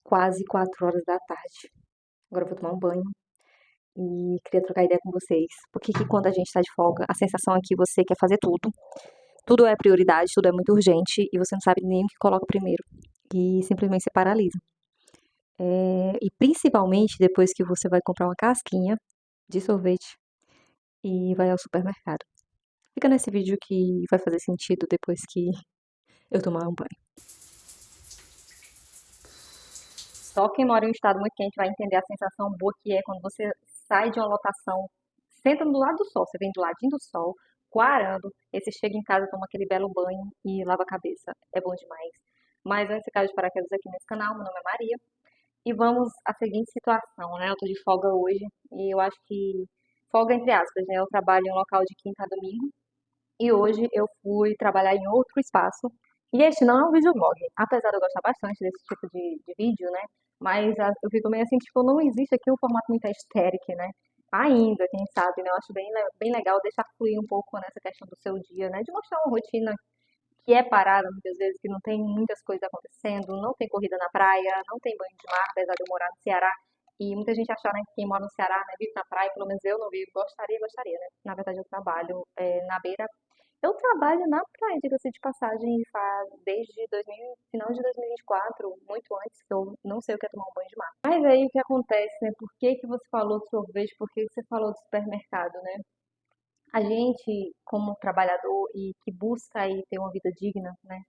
quase 4 horas da tarde. Agora eu vou tomar um banho e queria trocar ideia com vocês. Porque que quando a gente tá de folga, a sensação é que você quer fazer tudo. Tudo é prioridade, tudo é muito urgente e você não sabe nem o que coloca primeiro. E simplesmente se paralisa. E principalmente depois que você vai comprar uma casquinha de sorvete e vai ao supermercado. Fica nesse vídeo que vai fazer sentido depois que eu tomar um banho. Só quem mora em um estado muito quente vai entender a sensação boa que é quando você sai de uma lotação, senta do lado do sol, você vem do ladinho do sol, coarando, aí você chega em casa, toma aquele belo banho e lava a cabeça. É bom demais. Mas antes de cair de paraquedas aqui nesse canal, meu nome é Maria. E vamos à seguinte situação, né? Eu tô de folga hoje e eu acho que folga entre aspas, né? Eu trabalho em um local de quinta a domingo e hoje eu fui trabalhar em outro espaço. E este não é um videoblog, apesar de eu gostar bastante desse tipo de vídeo, né? Mas eu fico meio assim, tipo, não existe aqui um formato muito aesthetic, né? Ainda, quem sabe, né? Eu acho bem legal deixar fluir um pouco nessa questão do seu dia, né? De mostrar uma rotina que é parada muitas vezes, que não tem muitas coisas acontecendo, não tem corrida na praia, não tem banho de mar, apesar de eu morar no Ceará. E muita gente acha, né, que quem mora no Ceará, né, vive na praia, pelo menos eu não vivo, gostaria, né? Na verdade, eu trabalho na beira. Eu trabalho na praia, diga-se de passagem, faz desde 2000, final de 2024, muito antes, que eu não sei o que é tomar um banho de mar. Mas aí o que acontece, né? Por que que você falou de sorvete? Por que que você falou do supermercado, né? A gente, como trabalhador e que busca aí ter uma vida digna, né?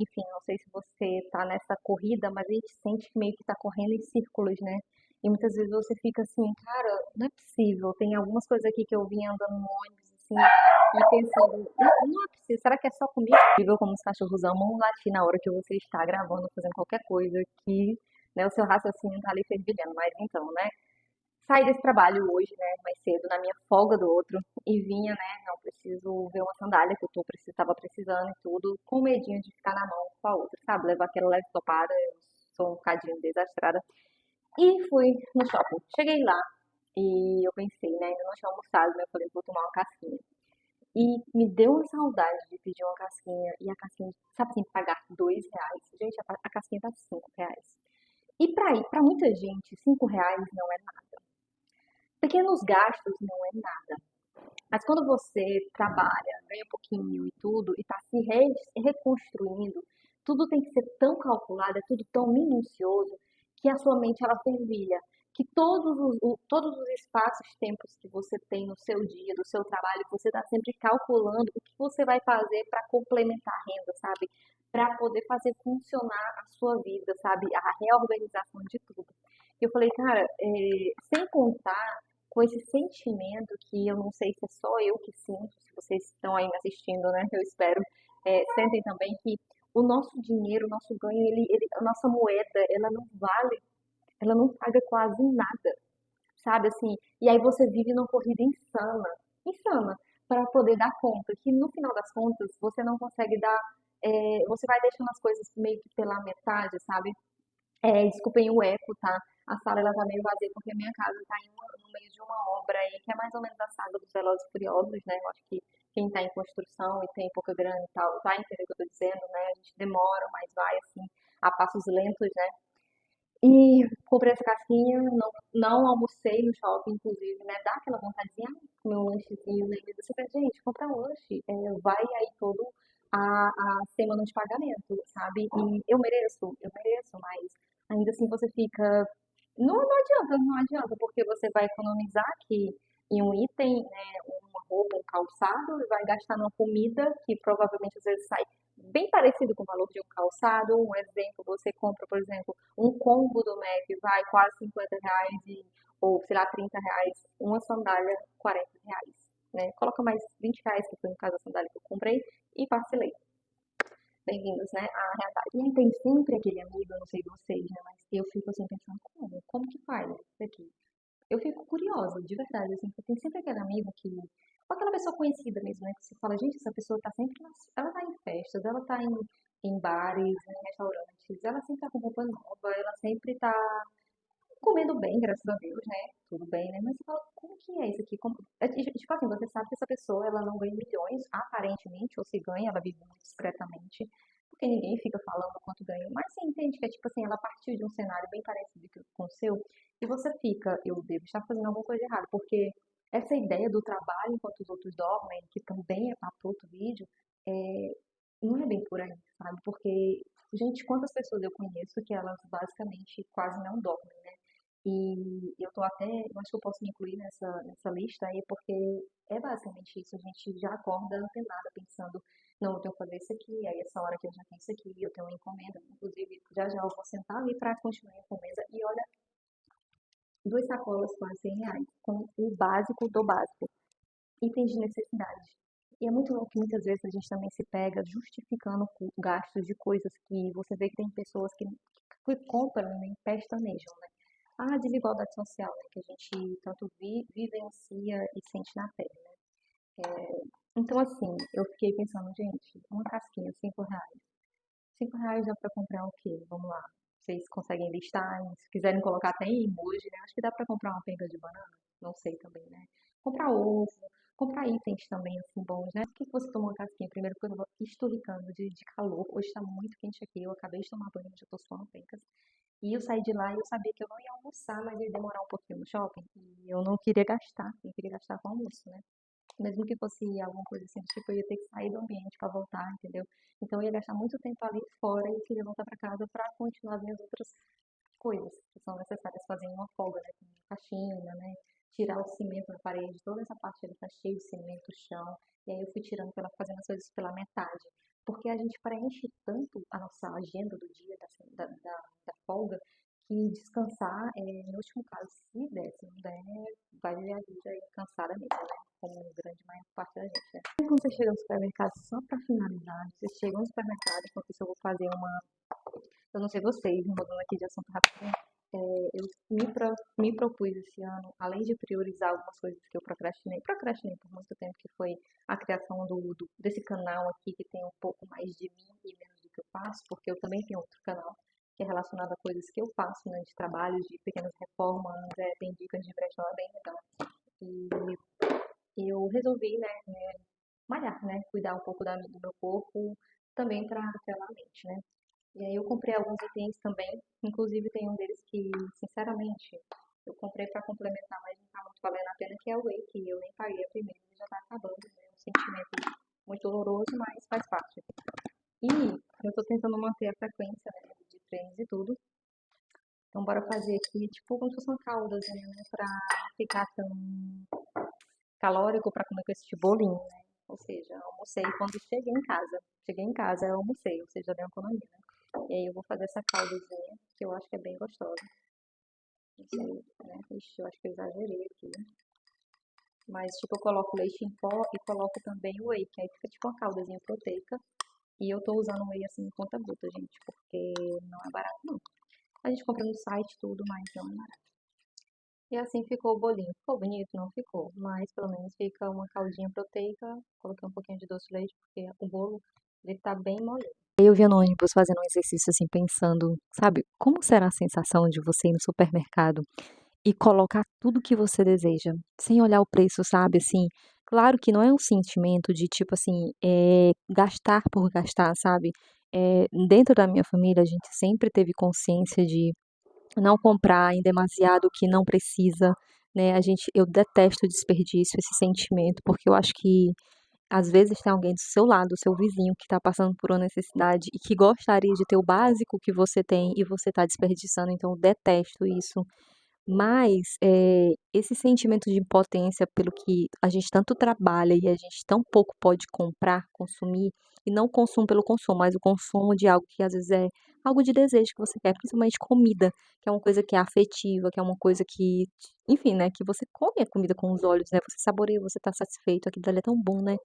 Enfim, não sei se você está nessa corrida, mas a gente sente que meio que está correndo em círculos, né? E muitas vezes você fica assim, cara, não é possível. Tem algumas coisas aqui que eu vim andando no ônibus, assim, e pensando, não é possível, será que é só comigo? É possível como os cachorros amam latir na hora que você está gravando, fazendo qualquer coisa que, né, o seu raciocínio tá ali fervilhando. Mas então, né? Saí desse trabalho hoje, né, mais cedo, na minha folga do outro, e vinha, né, não, preciso ver uma sandália que eu tava precisando e tudo, com medinho de ficar na mão com a outra, sabe? Levar aquela leve topada, eu sou um bocadinho desastrada. E fui no shopping. Cheguei lá e eu pensei, né, ainda não tinha almoçado, né, eu falei, vou tomar uma casquinha. E me deu uma saudade de pedir uma casquinha, e a casquinha, sabe assim, pagar R$ 2. Gente, a casquinha tá R$ 5. E pra muita gente, R$ 5 não é nada. Pequenos gastos não é nada. Mas quando você trabalha, ganha um pouquinho e tudo, e está se reconstruindo, tudo tem que ser tão calculado, é tudo tão minucioso, que a sua mente ela fervilha. Que todos os espaços, tempos que você tem no seu dia, do seu trabalho, você está sempre calculando o que você vai fazer para complementar a renda, sabe? Para poder fazer funcionar a sua vida, sabe? A reorganização de tudo. Eu falei, cara, sem contar com esse sentimento que eu não sei se é só eu que sinto, se vocês estão aí me assistindo, né? Eu espero, sentem também que o nosso dinheiro, o nosso ganho, a nossa moeda, ela não vale, ela não paga quase nada, sabe assim? E aí você vive numa corrida insana, insana, para poder dar conta, que no final das contas você não consegue dar, você vai deixando as coisas meio que pela metade, sabe? Desculpem o eco, tá? A sala ela tá meio vazia porque a minha casa tá no meio de uma obra aí, que é mais ou menos a saga dos Velozes e Furiosos, né? Eu acho que quem tá em construção e tem pouca grana e tal, vai entender o que eu tô dizendo, né? A gente demora, mas vai assim, a passos lentos, né? E comprei essa casquinha, não almocei no shopping, inclusive, né? Dá aquela vontadezinha, comer um lanchezinho, né? E você pensa, gente, comprar um lanche, vai aí todo a semana de pagamento, sabe? E eu mereço, mas ainda assim você fica. Não adianta, porque você vai economizar aqui em um item, né, uma roupa, um calçado, e vai gastar numa comida que provavelmente às vezes sai bem parecido com o valor de um calçado. Um exemplo, você compra, por exemplo, um combo do Mac, vai quase R$ 50, ou sei lá, R$ 30, uma sandália, R$ 40, né? Coloca mais R$ 20, que foi no caso da sandália que eu comprei, e parcelei. Bem-vindos, né, à realidade. E aí tem sempre aquele amigo, eu não sei vocês, né, mas eu fico assim pensando, como que faz isso aqui? Eu fico curiosa, de verdade, assim, porque tem sempre aquele amigo que, ou aquela pessoa conhecida mesmo, né, que você fala, gente, essa pessoa tá sempre, ela tá em festas, ela tá em bares, em restaurantes, ela sempre tá com roupa nova, ela sempre tá comendo bem, graças a Deus, né? Tudo bem, né? Mas você fala, como que é isso aqui? Tipo assim, você sabe que essa pessoa ela não ganha milhões, aparentemente, ou se ganha, ela vive muito discretamente. porque ninguém fica falando quanto ganha, mas você entende que é tipo assim, ela partiu de um cenário bem parecido com o seu, e você fica, eu devo estar fazendo alguma coisa errada, porque essa ideia do trabalho enquanto os outros dormem, que também é papo outro vídeo, é, não é bem por aí, sabe? Porque, gente, quantas pessoas eu conheço que elas basicamente quase não dormem, né? E eu tô até, eu acho que eu posso me incluir nessa lista aí, porque é basicamente isso, a gente já acorda antenada, pensando, não, eu tenho que fazer isso aqui, aí essa hora que eu já tenho isso aqui, eu tenho uma encomenda, inclusive já já eu vou sentar ali para continuar a encomenda, e olha, duas sacolas quase R$ 100, com o básico do básico, itens de necessidade. E é muito louco que muitas vezes a gente também se pega justificando gastos de coisas que você vê que tem pessoas que compram né, em pestanejam, né? A desigualdade social, né, que a gente tanto vivencia e sente na pele, né? Então, assim, eu fiquei pensando, gente, uma casquinha, R$ 5. R$ 5 dá pra comprar o quê? Vamos lá. Vocês conseguem listar? Se quiserem colocar até em emoji, né? Acho que dá pra comprar uma penca de banana. Não sei também, né? Comprar ovo, comprar itens também, assim, bons, né? Por que que você tomou uma casquinha? Primeiro, porque eu tava esturricando de calor. Hoje tá muito quente aqui. Eu acabei de tomar banho, já tô suando pencas. E eu saí de lá e eu sabia que eu não ia almoçar, mas ia demorar um pouquinho no shopping. E eu não queria gastar, eu queria gastar com almoço, né? Mesmo que fosse alguma coisa assim, tipo, eu ia ter que sair do ambiente para voltar, entendeu? Então eu ia gastar muito tempo ali fora e eu queria voltar para casa para continuar as minhas outras coisas que são necessárias fazer em uma folga, né? Como faxina, né? Tirar o cimento da parede, toda essa parte ali tá cheia de cimento, chão. E aí eu fui tirando pela, fazendo as coisas pela metade. Porque a gente preenche tanto a nossa agenda do dia, da folga, que descansar, no último caso, se der, se não der, vai viver a vida aí cansada mesmo, né? Como grande maior parte da gente, né? E quando você chega no supermercado, só para finalizar, você chega no supermercado, enquanto isso eu vou fazer uma eu não sei vocês, mudando aqui de assunto rapidinho, eu me propus esse ano, além de priorizar algumas coisas que eu procrastinei por muito tempo, que foi a criação desse canal aqui, que tem um pouco mais de mim e menos do que eu faço, porque eu também tenho outro canal, que é relacionado a coisas que eu faço, né, de trabalhos, de pequenas reformas, tem dicas de brechó, é bem legal. E eu resolvi, né, malhar, né, cuidar um pouco do meu corpo, também para a mente, né. E aí eu comprei alguns itens também, inclusive tem um deles que, sinceramente, eu comprei para complementar, mas não tá muito valendo a pena, que é o whey, que eu nem paguei a primeira e já tá acabando, né? Um sentimento muito doloroso, mas faz parte. E eu tô tentando manter a frequência, né, de treinos e tudo. Então bora fazer aqui, tipo, como se fosse uma calda, né, pra ficar tão calórico para comer com esse tipo bolinho, né? Ou seja, eu almocei quando cheguei em casa. Cheguei em casa, eu almocei, ou seja, deu economia, né? E aí eu vou fazer essa caldazinha, que eu acho que é bem gostosa. Não sei, né? Ixi, eu acho que eu exagerei aqui. Mas, tipo, eu coloco leite em pó e coloco também o whey, que aí fica tipo uma caldazinha proteica. E eu tô usando o whey assim em conta gota, gente, porque não é barato não. A gente compra no site tudo, mas não é barato. E assim ficou o bolinho. Ficou bonito? Não ficou. Mas pelo menos fica uma caldinha proteica. Coloquei um pouquinho de doce de leite, porque o bolo ele tá bem molinho. Aí eu via no ônibus fazendo um exercício assim, pensando, sabe, como será a sensação de você ir no supermercado e colocar tudo que você deseja, sem olhar o preço, sabe, assim. Claro que não é um sentimento de tipo assim, gastar por gastar, sabe. Dentro da minha família, a gente sempre teve consciência de não comprar em demasiado o que não precisa, né? Eu detesto o desperdício, esse sentimento, porque eu acho que às vezes tem alguém do seu lado, o seu vizinho, que está passando por uma necessidade e que gostaria de ter o básico que você tem e você está desperdiçando, então eu detesto isso. Mas, esse sentimento de impotência pelo que a gente tanto trabalha e a gente tão pouco pode comprar, consumir, e não o consumo pelo consumo, mas o consumo de algo que às vezes é algo de desejo que você quer, principalmente comida, que é uma coisa que é afetiva, que é uma coisa que, enfim, né, que você come a comida com os olhos, né, você saboreia, você tá satisfeito, aquilo dali é tão bom, né.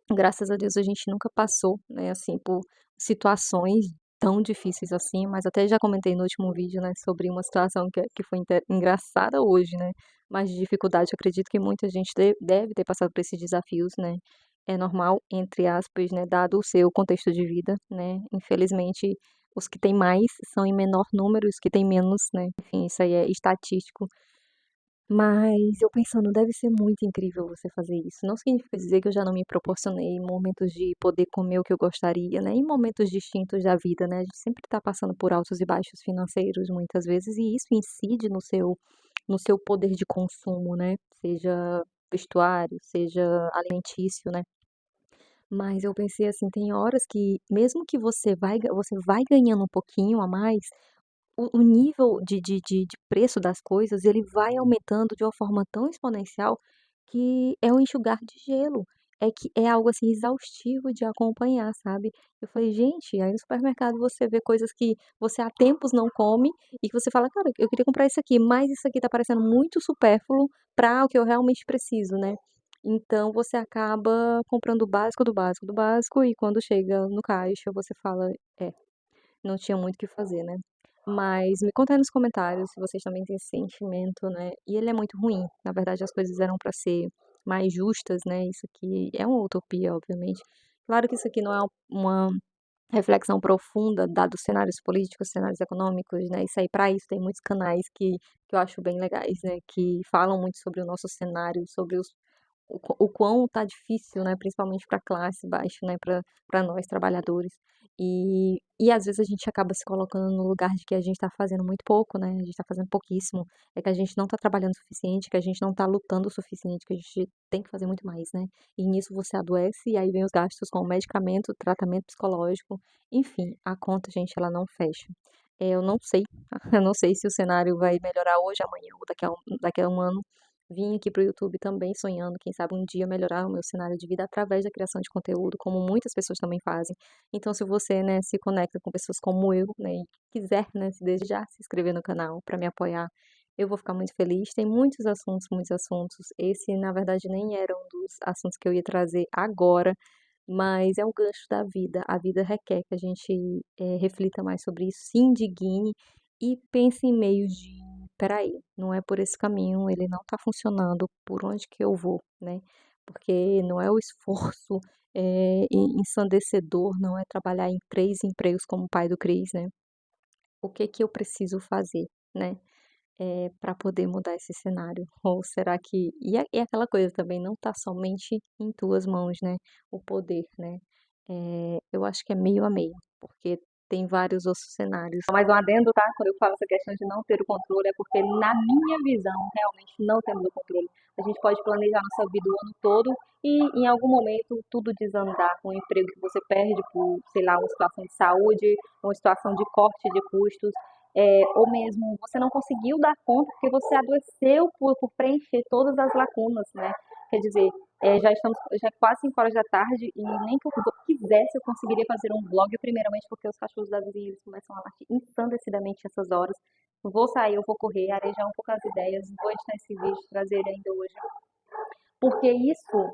Graças a Deus a gente nunca passou, né, assim, por situações tão difíceis assim, mas até já comentei no último vídeo, né, sobre uma situação que foi engraçada hoje, né, mas de dificuldade. Eu acredito que muita gente deve ter passado por esses desafios, né. É normal, entre aspas, né, dado o seu contexto de vida, né. Infelizmente, os que têm mais são em menor número, os que têm menos, né. Enfim, isso aí é estatístico. Mas eu pensando, deve ser muito incrível você fazer isso. Não significa dizer que eu já não me proporcionei momentos de poder comer o que eu gostaria, né? Em momentos distintos da vida, né? A gente sempre está passando por altos e baixos financeiros muitas vezes, e isso incide no seu poder de consumo, né? Seja vestuário, seja alimentício, né? Mas eu pensei assim, tem horas que, mesmo que você vai ganhando um pouquinho a mais, o nível de preço das coisas, ele vai aumentando de uma forma tão exponencial que é um enxugar de gelo. É que é algo assim exaustivo de acompanhar, sabe? Eu falei, gente, aí no supermercado você vê coisas que você há tempos não come e que você fala, cara, eu queria comprar isso aqui, mas isso aqui tá parecendo muito supérfluo para o que eu realmente preciso, né? Então você acaba comprando o básico do básico do básico e quando chega no caixa você fala, é, não tinha muito o que fazer, né. Mas me conta aí nos comentários se vocês também têm esse sentimento, né, e ele é muito ruim, na verdade as coisas eram para ser mais justas, né, isso aqui é uma utopia, obviamente. Claro que isso aqui não é uma reflexão profunda, dados os cenários políticos, cenários econômicos, né, isso aí para isso tem muitos canais que eu acho bem legais, né, que falam muito sobre o nosso cenário, sobre o quão tá difícil, né, principalmente para a classe baixa, né, para nós trabalhadores. E às vezes a gente acaba se colocando no lugar de que a gente está fazendo muito pouco, né, a gente está fazendo pouquíssimo, é que a gente não está trabalhando o suficiente, que a gente não está lutando o suficiente, que a gente tem que fazer muito mais, né. E nisso você adoece e aí vem os gastos com medicamento, tratamento psicológico, enfim, a conta, gente, ela não fecha. Eu não sei, eu não sei se o cenário vai melhorar hoje, amanhã ou daqui a um ano. Vim aqui para o YouTube também sonhando, quem sabe um dia melhorar o meu cenário de vida através da criação de conteúdo, como muitas pessoas também fazem. Então, se você, né, se conecta com pessoas como eu, né, e quiser, né, se desejar se inscrever no canal para me apoiar, eu vou ficar muito feliz. Tem muitos assuntos, muitos assuntos. Esse, na verdade, nem era um dos assuntos que eu ia trazer agora, mas é um gancho da vida. A vida requer que a gente reflita mais sobre isso, se indigne e pense em meios de, peraí, não é por esse caminho, ele não está funcionando, por onde que eu vou, né? Porque não é o esforço ensandecedor, não é trabalhar em 3 empregos como o pai do Cris, né? O que que eu preciso fazer, né? Para poder mudar esse cenário? Ou será que. E aquela coisa também, não está somente em tuas mãos, né? O poder, né? Eu acho que é meio a meio, porque tem vários outros cenários. Mais um adendo, tá? Quando eu falo essa questão de não ter o controle, é porque, na minha visão, realmente não temos o controle. A gente pode planejar nossa vida o ano todo e, em algum momento, tudo desandar com um emprego que você perde por, sei lá, uma situação de saúde, uma situação de corte de custos, ou mesmo você não conseguiu dar conta porque você adoeceu por preencher todas as lacunas, né? Quer dizer, já é quase 5 horas da tarde e nem que eu quisesse eu conseguiria fazer um vlog, primeiramente porque os cachorros da vizinha eles começam a latir ensandecidamente essas horas. Vou sair, eu vou correr, arejar um pouco as ideias, vou editar esse vídeo, trazer ele ainda hoje porque isso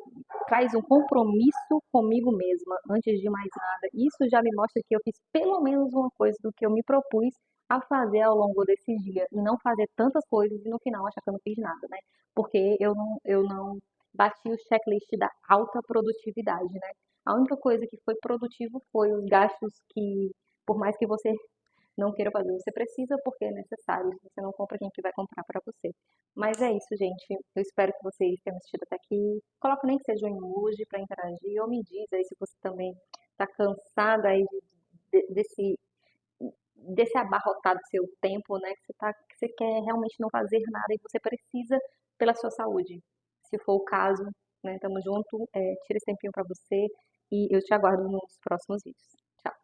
traz um compromisso comigo mesma, antes de mais nada. Isso já me mostra que eu fiz pelo menos uma coisa do que eu me propus a fazer ao longo desse dia, e não fazer tantas coisas e no final achar que eu não fiz nada, né? Porque eu não bati o checklist da alta produtividade, né? A única coisa que foi produtivo foi os gastos que, por mais que você não queira fazer, você precisa porque é necessário. Se você não compra, quem que vai comprar para você? Mas é isso, gente. Eu espero que vocês tenham assistido até aqui. Coloca nem que seja um emoji para interagir, ou me diz aí se você também está cansada aí desse abarrotado seu tempo, né? Que você quer realmente não fazer nada e você precisa pela sua saúde. Se for o caso, né? Tamo junto. Tira esse tempinho para você e eu te aguardo nos próximos vídeos. Tchau.